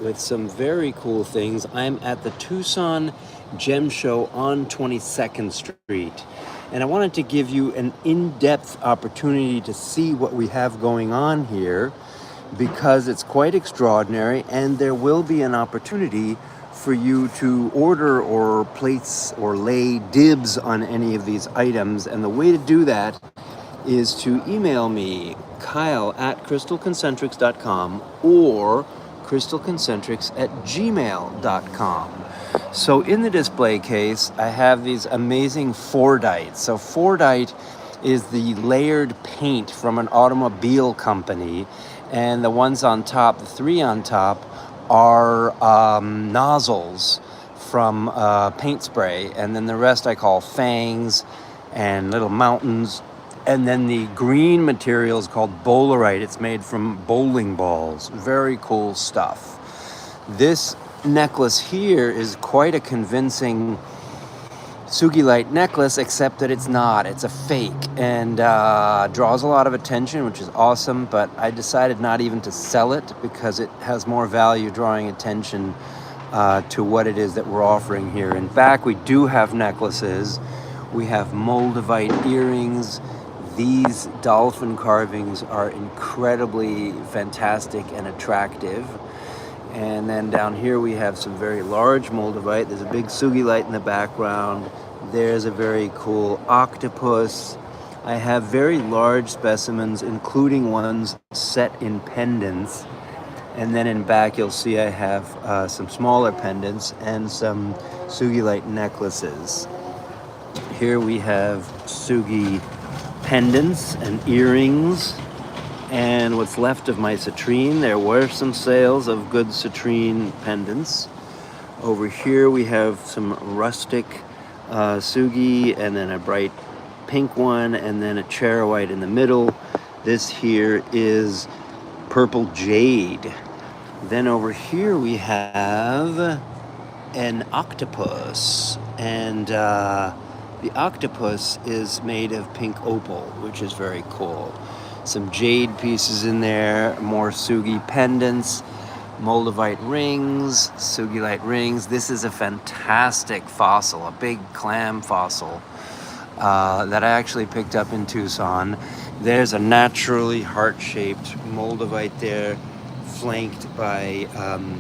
with some very cool things. I'm at the Tucson Gem Show on 22nd Street. And I wanted to give you an in-depth opportunity to see what we have going on here because it's quite extraordinary, and there will be an opportunity for you to order or place or lay dibs on any of these items. And the way to do that is to email me, Kyle at CrystalConcentrics.com or CrystalConcentrics@gmail.com. So in the display case, I have these amazing Fordites. So Fordite is the layered paint from an automobile company, and the ones on top, the three on top, are nozzles from paint spray, and then the rest I call fangs and little mountains. And then the green material is called bowlerite. It's made from bowling balls. Very cool stuff. This necklace here is quite a convincing Sugilite necklace, except that it's not. It's a fake, and draws a lot of attention, which is awesome, but I decided not even to sell it because it has more value drawing attention to what it is that we're offering here. In fact, we do have necklaces. We have Moldavite earrings. These dolphin carvings are incredibly fantastic and attractive. And then down here we have some very large Moldavite. There's a big Sugilite in the background. There's a very cool octopus. I have very large specimens, including ones set in pendants. And then in back you'll see I have some smaller pendants and some Sugilite necklaces. Here we have Sugi pendants and earrings and what's left of my citrine. There were some sales of good citrine pendants. Over here we have some rustic Sugi, and then a bright pink one, and then a charoite in the middle. This here is purple jade. Then over here we have an octopus, and the octopus is made of pink opal, which is very cool. Some jade pieces in there, more Sugi pendants, Moldavite rings, Sugilite rings. This is a fantastic fossil, a big clam fossil that I actually picked up in Tucson. There's a naturally heart-shaped Moldavite there, flanked by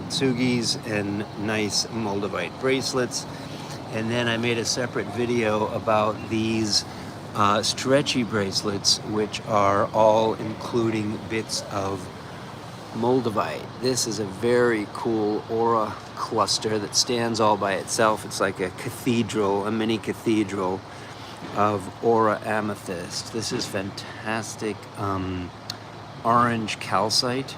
Sugis and nice Moldavite bracelets. And then I made a separate video about these stretchy bracelets, which are all including bits of Moldavite. This is a very cool aura cluster that stands all by itself. It's like a cathedral, a mini cathedral of aura amethyst. This is fantastic orange calcite,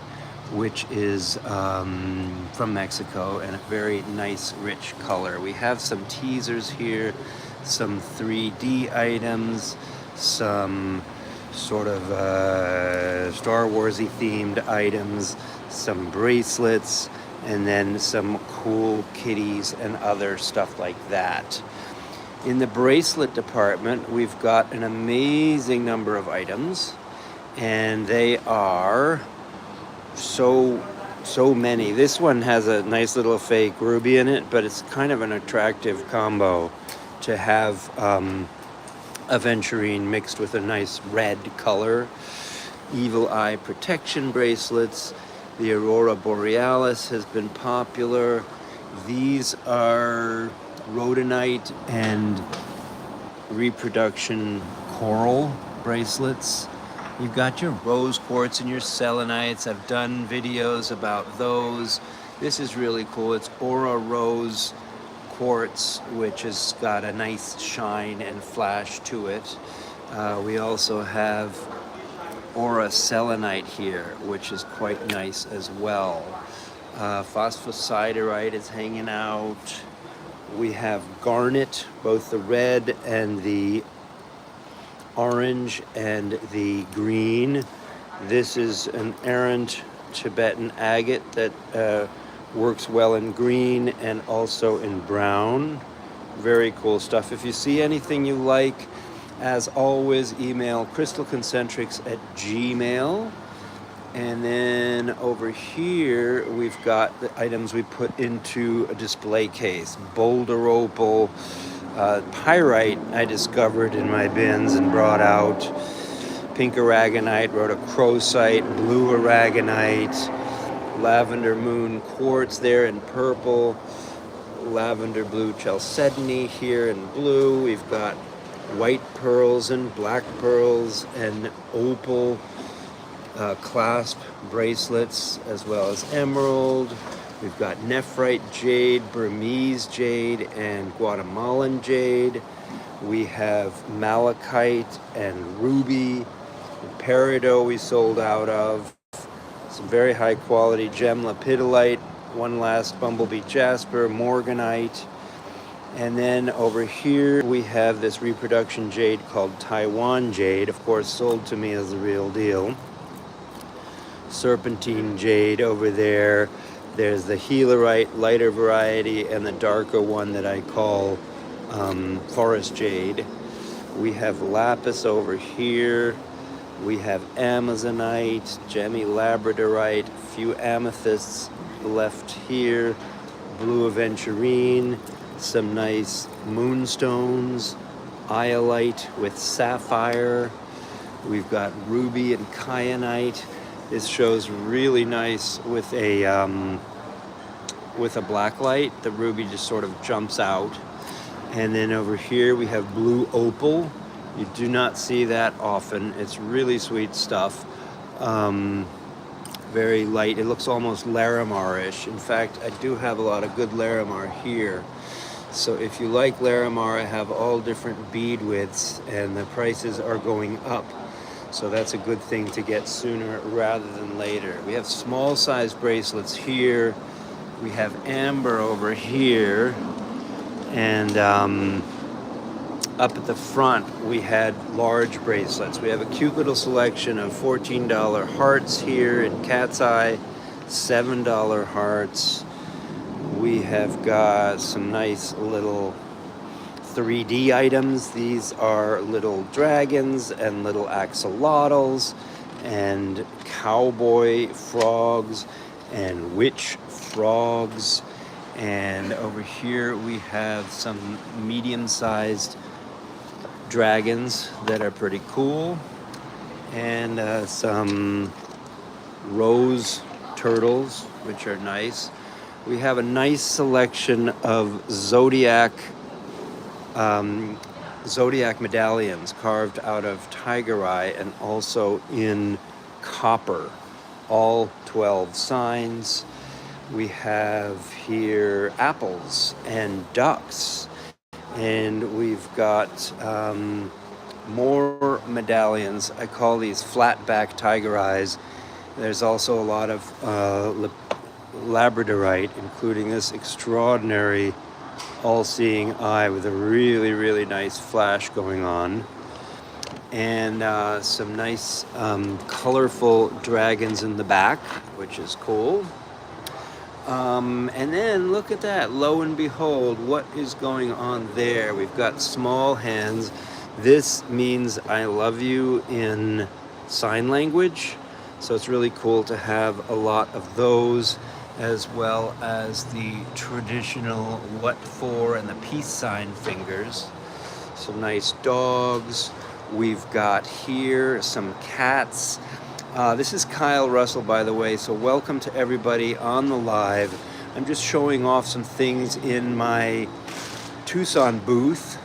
which is from Mexico, and a very nice rich color. We have some teasers here, some 3D items, some sort of Star Warsy themed items, some bracelets, and then some cool kitties and other stuff like that. In the bracelet department, we've got an amazing number of items, and they are so many. This one has a nice little fake ruby in it, but it's kind of an attractive combo to have aventurine mixed with a nice red color. Evil eye protection bracelets. The Aurora Borealis has been popular. These are rhodonite and reproduction coral bracelets. You've got your rose quartz and your selenites. I've done videos about those. This is really cool. It's Aura Rose quartz, which has got a nice shine and flash to it. We also have Aura Selenite here, which is quite nice as well. Phosphosiderite is hanging out. We have garnet, both the red and the orange and the green. This is an errant Tibetan agate that works well in green and also in brown. Very cool stuff. If you see anything you like, as always, email CrystalConcentrics@gmail. And then over here, we've got the items we put into a display case. Boulder opal, pyrite I discovered in my bins and brought out. Pink aragonite, rhodochrosite, blue aragonite, lavender moon quartz there in purple, lavender blue chalcedony here in blue. We've got white pearls and black pearls and opal clasp bracelets, as well as emerald. We've got nephrite jade, Burmese jade, and Guatemalan jade. We have malachite and ruby. Peridot we sold out of. Some very high quality gem lepidolite, one last bumblebee jasper, morganite. And then over here we have this reproduction jade called Taiwan jade, of course sold to me as the real deal. Serpentine jade over there. There's the healerite, lighter variety, and the darker one that I call forest jade. We have lapis over here. We have amazonite, gemmy labradorite, a few amethysts left here, blue aventurine, some nice moonstones, iolite with sapphire. We've got ruby and kyanite. This shows really nice with a black light. The ruby just sort of jumps out. And then over here we have blue opal. You do not see that often. It's really sweet stuff. Very light. It looks almost Larimar-ish. In fact, I do have a lot of good Larimar here. So if you like Larimar, I have all different bead widths, and the prices are going up. So that's a good thing to get sooner rather than later. We have small size bracelets here. We have amber over here. And up at the front, we had large bracelets. We have a cute little selection of $14 hearts here in Cat's Eye, $7 hearts. We have got some nice little 3D items. These are little dragons and little axolotls and cowboy frogs and witch frogs. And over here we have some medium-sized dragons that are pretty cool, and some rose turtles, which are nice. We have a nice selection of zodiac medallions carved out of tiger eye and also in copper, all 12 signs. We have here apples and ducks, and we've got more medallions. I call these flat-back tiger eyes. There's also a lot of labradorite, including this extraordinary all-seeing eye with a really, really nice flash going on. And some nice colorful dragons in the back, which is cool. And then look at that, lo and behold, what is going on there? We've got small hands. This means I love you in sign language. So it's really cool to have a lot of those, as well as the traditional what for and the peace sign fingers. Some nice dogs. We've got here some cats. This is Kyle Russell, by the way, so welcome to everybody on the live. I'm just showing off some things in my Tucson booth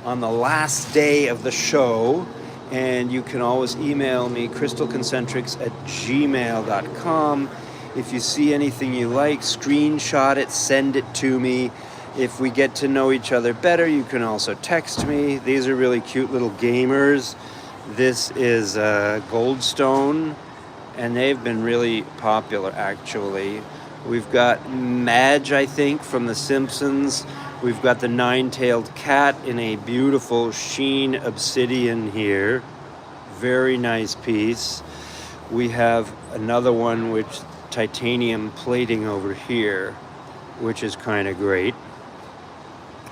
on the last day of the show, and you can always email me, CrystalConcentrics@gmail.com. If you see anything you like, screenshot it, send it to me. If we get to know each other better, you can also text me. These are really cute little gamers. This is Goldstone, and they've been really popular, actually. We've got Madge, I think, from The Simpsons. We've got the nine-tailed cat in a beautiful sheen obsidian here. Very nice piece. We have another one with titanium plating over here, which is kind of great.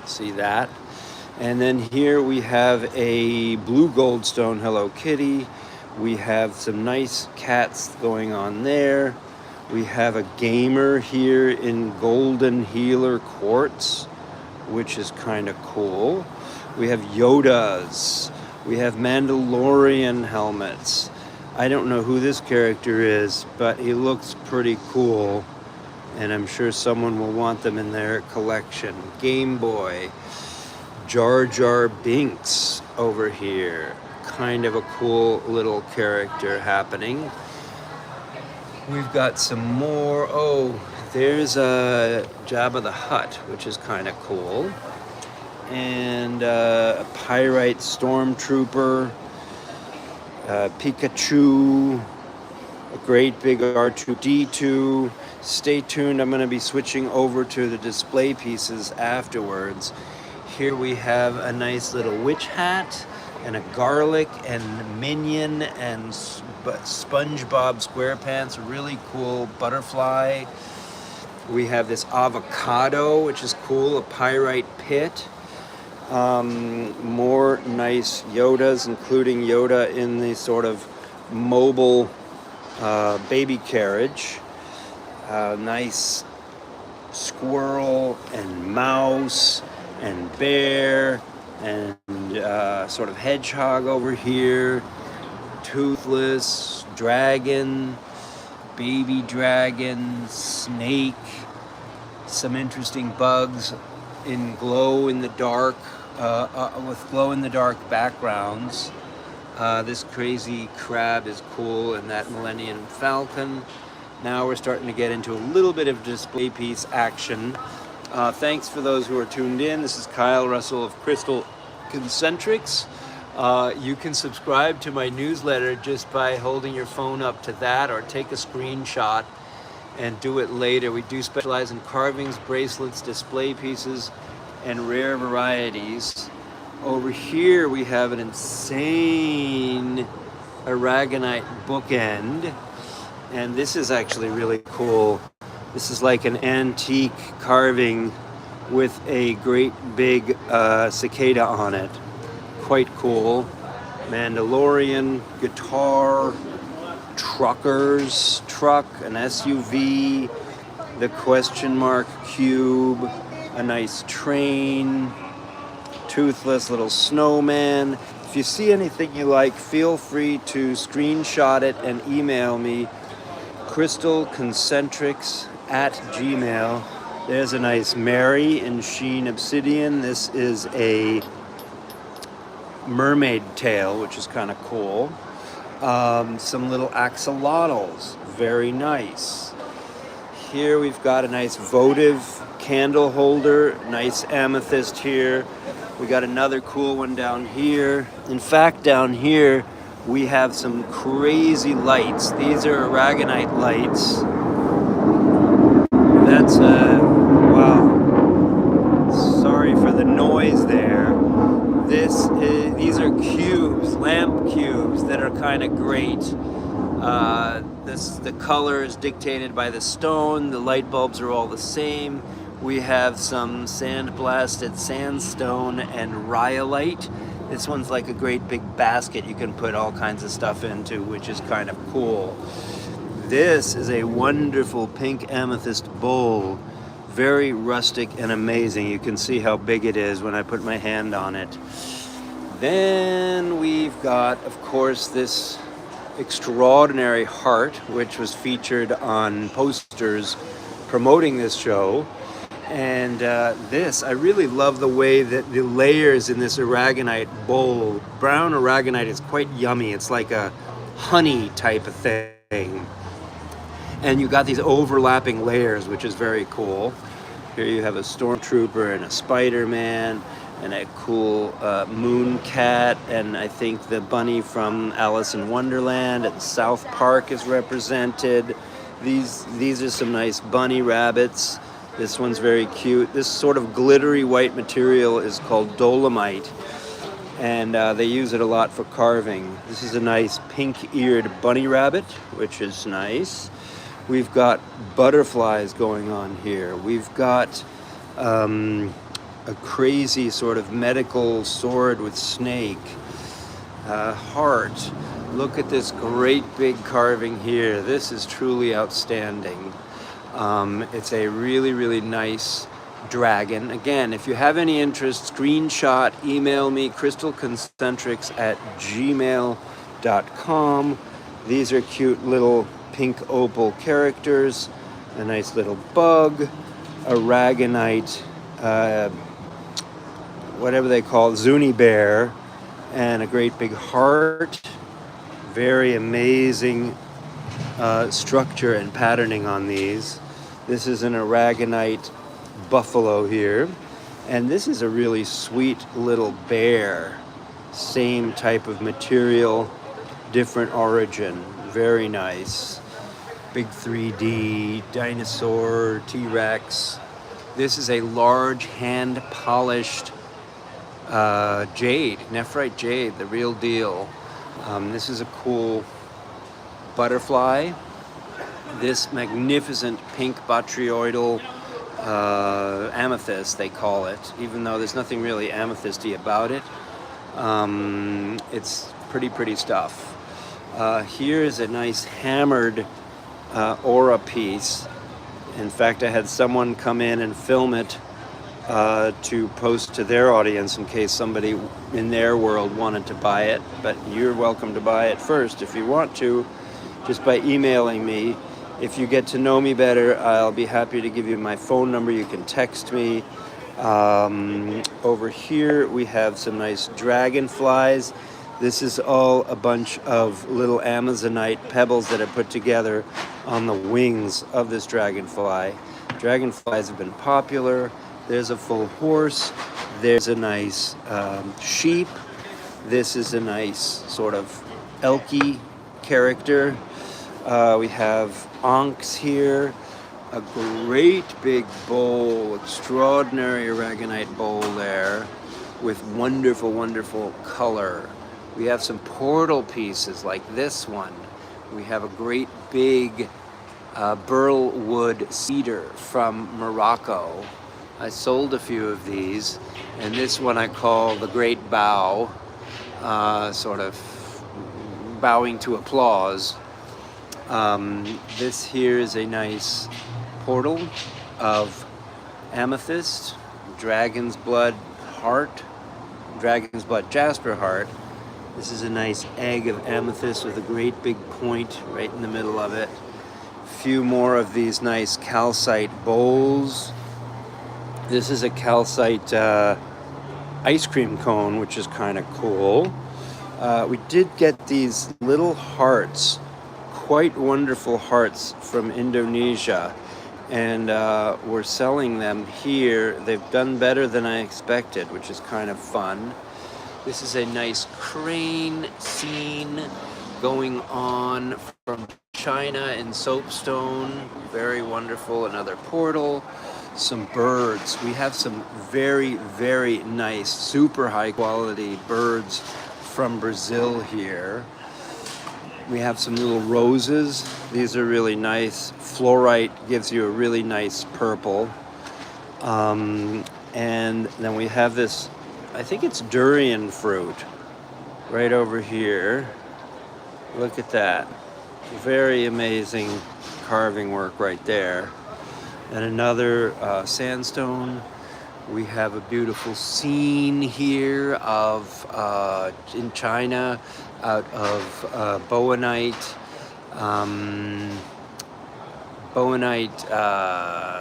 See that? And then here we have a blue goldstone Hello Kitty. We have some nice cats going on there. We have a gamer here in golden healer quartz, which is kind of cool. We have Yodas. We have Mandalorian helmets. I don't know who this character is, but he looks pretty cool, and I'm sure someone will want them in their collection. Game Boy. Jar Jar Binks over here. Kind of a cool little character happening. We've got some more. Oh, there's a Jabba the Hutt, which is kind of cool. And a Pyrite Stormtrooper, Pikachu, a great big R2-D2. Stay tuned, I'm going to be switching over to the display pieces afterwards. Here we have a nice little witch hat, and a garlic and minion and SpongeBob SquarePants, a really cool butterfly. We have this avocado, which is cool, a pyrite pit. More nice Yodas, including Yoda in the sort of mobile baby carriage. Nice squirrel and mouse and bear and sort of hedgehog over here, toothless, dragon, baby dragon, snake, some interesting bugs in glow in the dark, with glow in the dark backgrounds. This crazy crab is cool, and that Millennium Falcon. Now we're starting to get into a little bit of display piece action. Thanks for those who are tuned in. This is Kyle Russell of CrystalConcentrics. You can subscribe to my newsletter just by holding your phone up to that, or take a screenshot and do it later. We do specialize in carvings, bracelets, display pieces, and rare varieties. Over here we have an insane aragonite bookend, and this is actually really cool. This is like an antique carving with a great big cicada on it. Quite cool. Mandalorian, guitar, truckers, truck, an SUV, the question mark cube, a nice train, toothless little snowman. If you see anything you like, feel free to screenshot it and email me, CrystalConcentrics@gmail. There's a nice Mary in sheen obsidian. This is a mermaid tail, which is kind of cool. Some little axolotls, very nice. Here we've got a nice votive candle holder, nice amethyst here. We got another cool one down here. In fact, down here we have some crazy lights. These are aragonite lights. That's wow. Sorry for the noise there. These are cubes, lamp cubes that are kind of great. The color is dictated by the stone. The light bulbs are all the same. We have some sandblasted sandstone and rhyolite. This one's like a great big basket you can put all kinds of stuff into, which is kind of cool. This is a wonderful pink amethyst bowl. Very rustic and amazing. You can see how big it is when I put my hand on it. Then we've got, of course, this extraordinary heart, which was featured on posters promoting this show. And this, I really love the way that the layers in this aragonite bowl. Brown aragonite is quite yummy. It's like a honey type of thing. And you got these overlapping layers, which is very cool. Here you have a stormtrooper and a Spider-Man and a cool moon cat, and I think the bunny from Alice in Wonderland at South Park is represented. These are some nice bunny rabbits. This one's very cute. This sort of glittery white material is called dolomite, and they use it a lot for carving. This is a nice pink-eared bunny rabbit, which is nice. We've got butterflies going on here. We've got a crazy sort of medical sword with snake, heart, Look at this great big carving here. This is truly outstanding. It's a really, really nice dragon. Again, if you have any interest, screenshot, email me, CrystalConcentrics@gmail.com. These are cute little pink opal characters, a nice little bug, a ragonite, whatever they call it, Zuni bear, and a great big heart. Very amazing structure and patterning on these. This is an aragonite buffalo here, and this is a really sweet little bear. Same type of material, different origin. Very nice. Big 3D dinosaur, T-Rex. This is a large hand-polished jade, nephrite jade, the real deal. This is a cool butterfly. This magnificent pink botryoidal amethyst, they call it, even though there's nothing really amethysty about it. It's pretty stuff. Here is a nice hammered aura piece. In fact, I had someone come in and film it to post to their audience in case somebody in their world wanted to buy it. But you're welcome to buy it first if you want to, just by emailing me. If you get to know me better, I'll be happy to give you my phone number. You can text me. Over here we have some nice dragonflies. This is all a bunch of little amazonite pebbles that are put together on the wings of this dragonfly. Dragonflies have been popular. There's a full horse. There's a nice sheep. This is a nice sort of elky character. We have onks here. A great big bowl, extraordinary aragonite bowl there with wonderful color. We have some portal pieces like this one. We have a great big burl wood cedar from Morocco. I sold a few of these, and this one I call the Great Bow, sort of bowing to applause. This here is a nice portal of amethyst, dragon's blood heart, dragon's blood jasper heart. This is a nice egg of amethyst with a great big point right in the middle of it. A few more of these nice calcite bowls. This is a calcite ice cream cone, which is kind of cool. We did get these little hearts, quite wonderful hearts from Indonesia, and we're selling them here. They've done better than I expected, which is kind of fun. This is a nice crane scene going on from China in soapstone. Very wonderful. Another portal. Some birds. We have some very nice, super high quality birds from Brazil here. We have some little roses. These are really nice. Fluorite gives you a really nice purple. And then we have this, I think it's durian fruit right over here. Look at that. Very amazing carving work right there. And another sandstone. We have a beautiful scene here of in China out of bowenite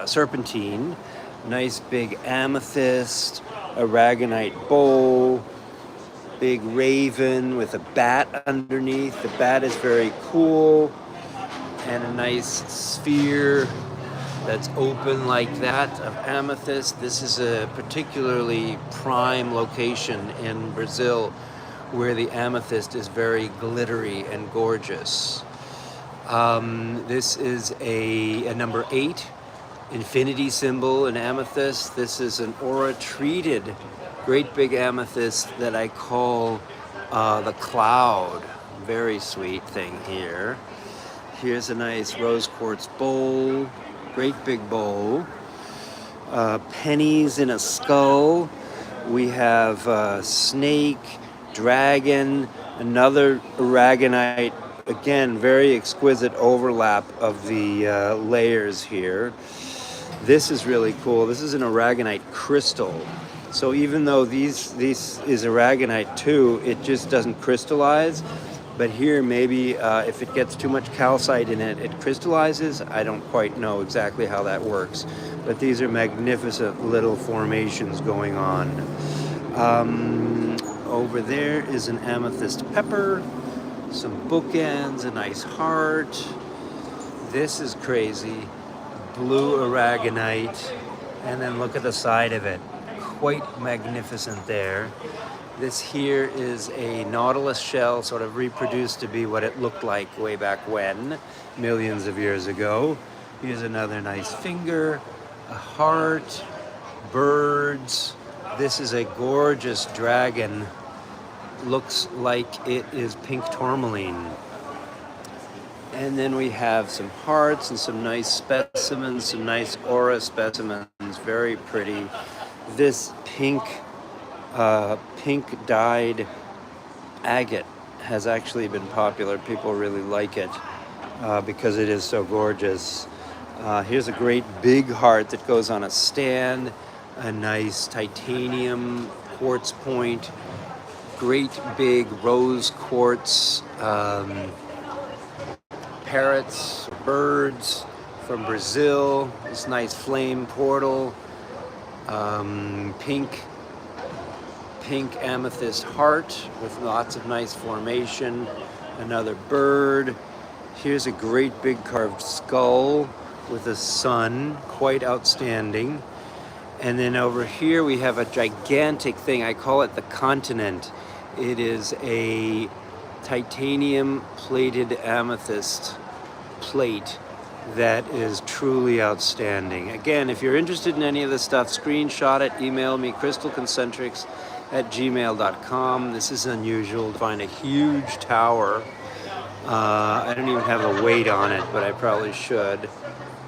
serpentine. Nice big amethyst, a ragonite bowl, big raven with a bat underneath. The bat is very cool, and a nice sphere that's open like that of amethyst. This is a particularly prime location in Brazil where the amethyst is very glittery and gorgeous. This is a number 8 infinity symbol in amethyst. This is an aura treated great big amethyst that I call the cloud. Very sweet thing here. Here's a nice rose quartz bowl. Great big bowl. Pennies in a skull. We have snake, dragon, Another aragonite, again, very exquisite overlap of the layers here. This is really cool. This is an aragonite crystal. So even though this is aragonite too, it just doesn't crystallize. But here, maybe if it gets too much calcite in it, it crystallizes. I don't quite know exactly how that works. But these are magnificent little formations going on. Over there is an amethyst pepper, some bookends, a nice heart. This is crazy. Blue aragonite. And then look at the side of it. Quite magnificent there. This here is a nautilus shell, sort of reproduced to be what it looked like way back when, millions of years ago. Here's another nice finger, a heart, birds. This is a gorgeous dragon. Looks like it is pink tourmaline. And then we have some hearts and some nice specimens, some nice aura specimens, very pretty. This pink dyed agate has actually been popular. People really like it because it is so gorgeous. Here's a great big heart that goes on a stand, a nice titanium quartz point, great big rose quartz, parrots, birds from Brazil, this nice flame portal, pink amethyst heart with lots of nice formation, another bird. Here's a great big carved skull with a sun, quite outstanding. And then over here we have a gigantic thing, I call it the continent. It is a titanium plated amethyst plate that is truly outstanding. Again, if you're interested in any of this stuff, screenshot it, email me, CrystalConcentrics@gmail.com. This is unusual to find a huge tower. I don't even have a weight on it, but I probably should.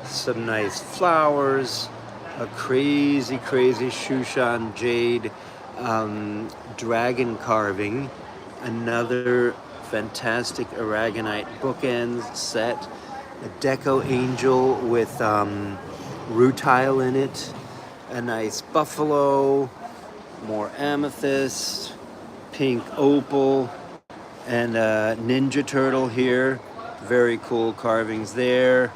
Some nice flowers, a crazy Shushan jade dragon carving, another fantastic aragonite bookends set, a deco angel with rutile in it, a nice buffalo, more amethyst, pink opal, and a ninja turtle here. Very cool carvings there.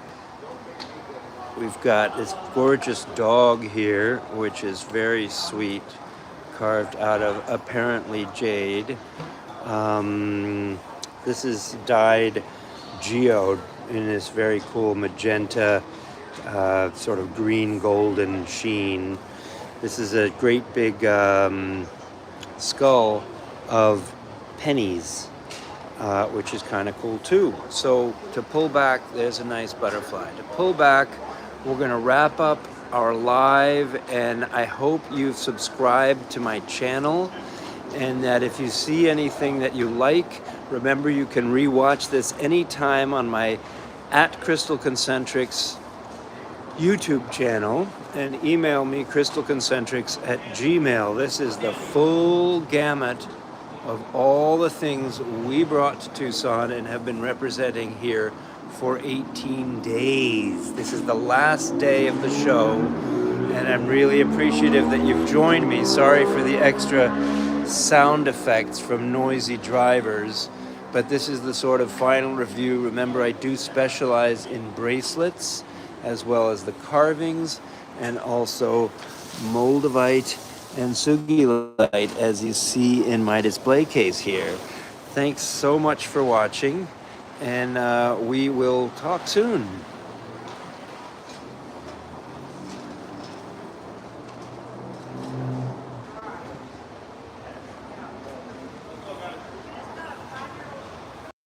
We've got this gorgeous dog here, which is very sweet, carved out of apparently jade. This is dyed geode in this very cool magenta, sort of green golden sheen. This is a great big skull of pennies, which is kind of cool too. So to pull back, there's a nice butterfly. To pull back, we're gonna wrap up our live, and I hope you've subscribed to my channel, and that if you see anything that you like, remember you can rewatch this anytime on my @CrystalConcentrics YouTube channel, and email me CrystalConcentrics@gmail. This is the full gamut of all the things we brought to Tucson and have been representing here for 18 days. This is the last day of the show, and I'm really appreciative that you've joined me. Sorry for the extra sound effects from noisy drivers, but this is the sort of final review. Remember, I do specialize in bracelets as well as the carvings, and also moldavite and sugilite, as you see in my display case here. Thanks so much for watching, and we will talk soon.